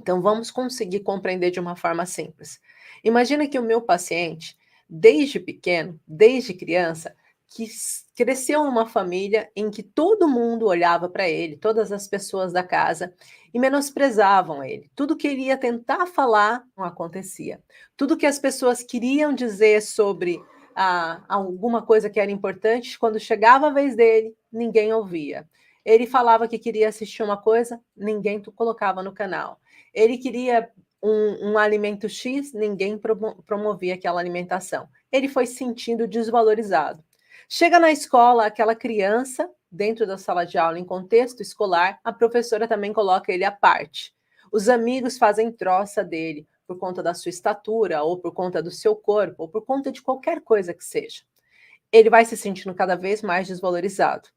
Então, vamos conseguir compreender de uma forma simples. Imagina que o meu paciente, desde pequeno, desde criança, cresceu numa família em que todo mundo olhava para ele, todas as pessoas da casa, e menosprezavam ele. Tudo que ele ia tentar falar não acontecia. Tudo que as pessoas queriam dizer sobre alguma coisa que era importante, quando chegava a vez dele, ninguém ouvia. Ele falava que queria assistir uma coisa, ninguém colocava no canal. Ele queria um alimento X, ninguém promovia aquela alimentação. Ele foi se sentindo desvalorizado. Chega na escola, aquela criança, dentro da sala de aula, em contexto escolar, a professora também coloca ele à parte. Os amigos fazem troça dele por conta da sua estatura, ou por conta do seu corpo, ou por conta de qualquer coisa que seja. Ele vai se sentindo cada vez mais desvalorizado.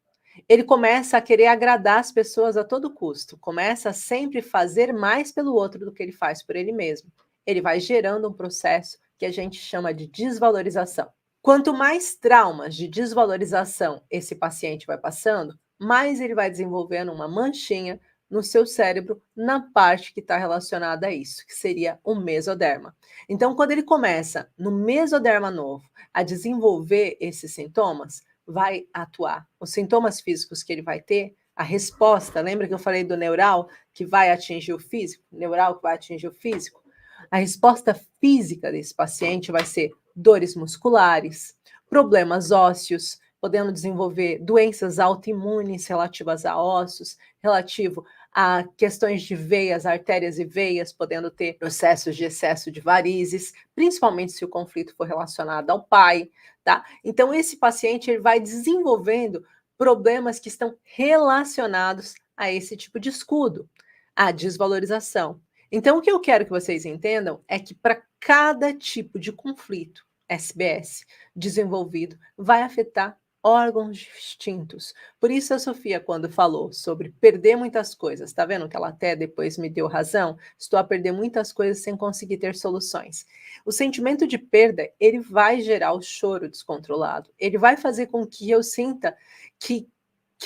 Ele começa a querer agradar as pessoas a todo custo, começa a sempre fazer mais pelo outro do que ele faz por ele mesmo. Ele vai gerando um processo que a gente chama de desvalorização. Quanto mais traumas de desvalorização esse paciente vai passando, mais ele vai desenvolvendo uma manchinha no seu cérebro, na parte que está relacionada a isso, que seria o mesoderma. Então, quando ele começa no mesoderma novo a desenvolver esses sintomas, vai atuar. Os sintomas físicos que ele vai ter, a resposta, lembra que eu falei do neural que vai atingir o físico? Neural que vai atingir o físico? A resposta física desse paciente vai ser dores musculares, problemas ósseos, podendo desenvolver doenças autoimunes relativas a ossos, relativo a questões de veias, artérias e veias, podendo ter processos de excesso de varizes, principalmente se o conflito for relacionado ao pai, tá? Então, esse paciente ele vai desenvolvendo problemas que estão relacionados a esse tipo de escudo, a desvalorização. Então, o que eu quero que vocês entendam é que para cada tipo de conflito SBS desenvolvido, vai afetar órgãos distintos. Por isso a Sofia, quando falou sobre perder muitas coisas, tá vendo que ela até depois me deu razão? Estou a perder muitas coisas sem conseguir ter soluções. O sentimento de perda, ele vai gerar o choro descontrolado. Ele vai fazer com que eu sinta que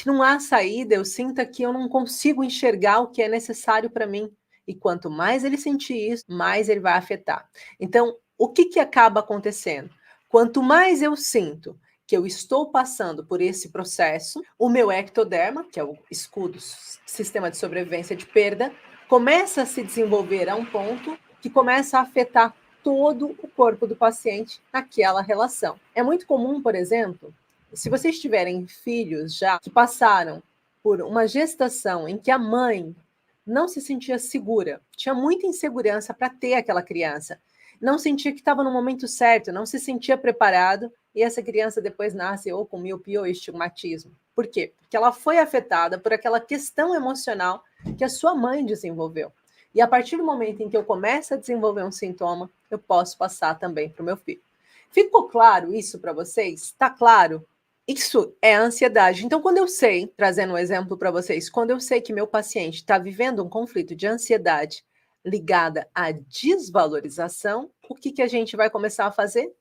não há saída, eu sinta que eu não consigo enxergar o que é necessário para mim. E quanto mais ele sentir isso, mais ele vai afetar. Então, o que acaba acontecendo? Quanto mais eu sinto que eu estou passando por esse processo, o meu ectoderma, que é o escudo, sistema de sobrevivência de perda, começa a se desenvolver a um ponto que começa a afetar todo o corpo do paciente naquela relação. É muito comum, por exemplo, se vocês tiverem filhos já que passaram por uma gestação em que a mãe não se sentia segura, tinha muita insegurança para ter aquela criança, não sentia que estava no momento certo, não se sentia preparado, e essa criança depois nasce ou com miopia ou estigmatismo. Por quê? Porque ela foi afetada por aquela questão emocional que a sua mãe desenvolveu. E a partir do momento em que eu começo a desenvolver um sintoma, eu posso passar também para o meu filho. Ficou claro isso para vocês? Está claro? Isso é a ansiedade. Então, quando eu sei, trazendo um exemplo para vocês, quando eu sei que meu paciente está vivendo um conflito de ansiedade ligada à desvalorização, o que a gente vai começar a fazer?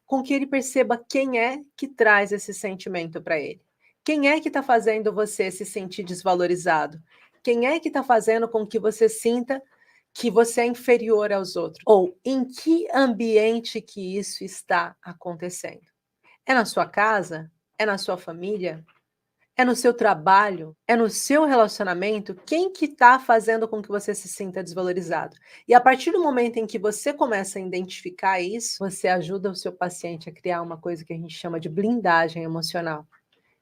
Com que ele perceba quem é que traz esse sentimento para ele. Quem é que está fazendo você se sentir desvalorizado? Quem é que está fazendo com que você sinta que você é inferior aos outros? Ou em que ambiente que isso está acontecendo? É na sua casa? É na sua família? É no seu trabalho? É no seu relacionamento? Quem que está fazendo com que você se sinta desvalorizado? E a partir do momento em que você começa a identificar isso, você ajuda o seu paciente a criar uma coisa que a gente chama de blindagem emocional.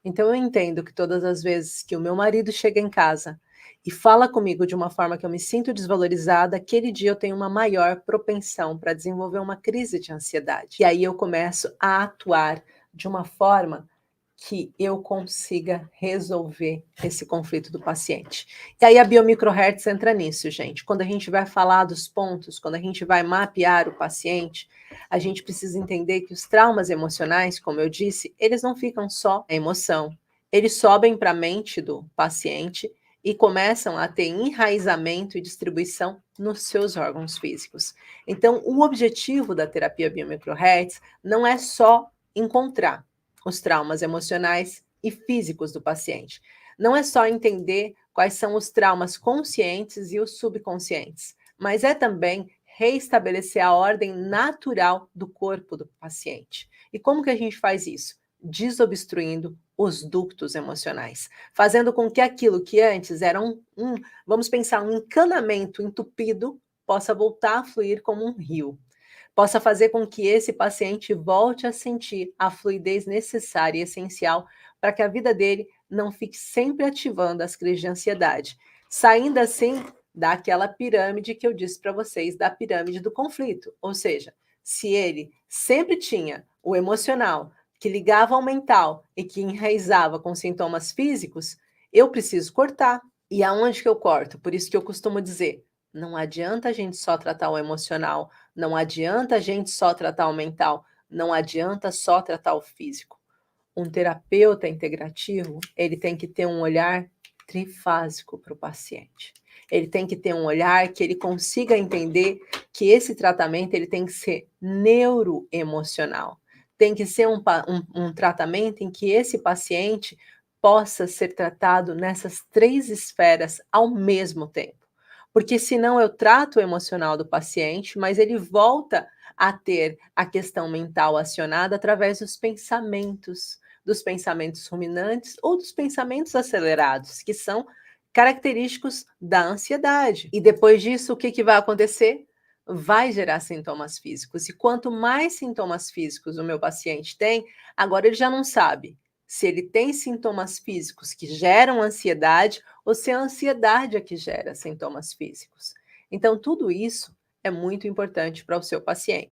Então eu entendo que todas as vezes que o meu marido chega em casa e fala comigo de uma forma que eu me sinto desvalorizada, aquele dia eu tenho uma maior propensão para desenvolver uma crise de ansiedade. E aí eu começo a atuar de uma forma que eu consiga resolver esse conflito do paciente. E aí a biomicrohertz entra nisso, gente. Quando a gente vai falar dos pontos, quando a gente vai mapear o paciente, a gente precisa entender que os traumas emocionais, como eu disse, eles não ficam só na emoção. Eles sobem para a mente do paciente e começam a ter enraizamento e distribuição nos seus órgãos físicos. Então, o objetivo da terapia biomicrohertz não é só encontrar os traumas emocionais e físicos do paciente. Não é só entender quais são os traumas conscientes e os subconscientes, mas é também reestabelecer a ordem natural do corpo do paciente. E como que a gente faz isso? Desobstruindo os ductos emocionais, fazendo com que aquilo que antes era vamos pensar, um encanamento entupido, possa voltar a fluir como um rio, possa fazer com que esse paciente volte a sentir a fluidez necessária e essencial para que a vida dele não fique sempre ativando as crises de ansiedade, saindo assim daquela pirâmide que eu disse para vocês, da pirâmide do conflito. Ou seja, se ele sempre tinha o emocional que ligava ao mental e que enraizava com sintomas físicos, eu preciso cortar. E aonde que eu corto? Por isso que eu costumo dizer, não adianta a gente só tratar o emocional, não adianta a gente só tratar o mental, não adianta só tratar o físico. Um terapeuta integrativo, ele tem que ter um olhar trifásico para o paciente. Ele tem que ter um olhar que ele consiga entender que esse tratamento ele tem que ser neuroemocional. Tem que ser um tratamento em que esse paciente possa ser tratado nessas 3 esferas ao mesmo tempo. Porque senão eu trato o emocional do paciente, mas ele volta a ter a questão mental acionada através dos pensamentos ruminantes ou dos pensamentos acelerados, que são característicos da ansiedade. E depois disso, o que que vai acontecer? Vai gerar sintomas físicos. E quanto mais sintomas físicos o meu paciente tem, agora ele já não sabe se ele tem sintomas físicos que geram ansiedade ou se a ansiedade é que gera sintomas físicos. Então, tudo isso é muito importante para o seu paciente.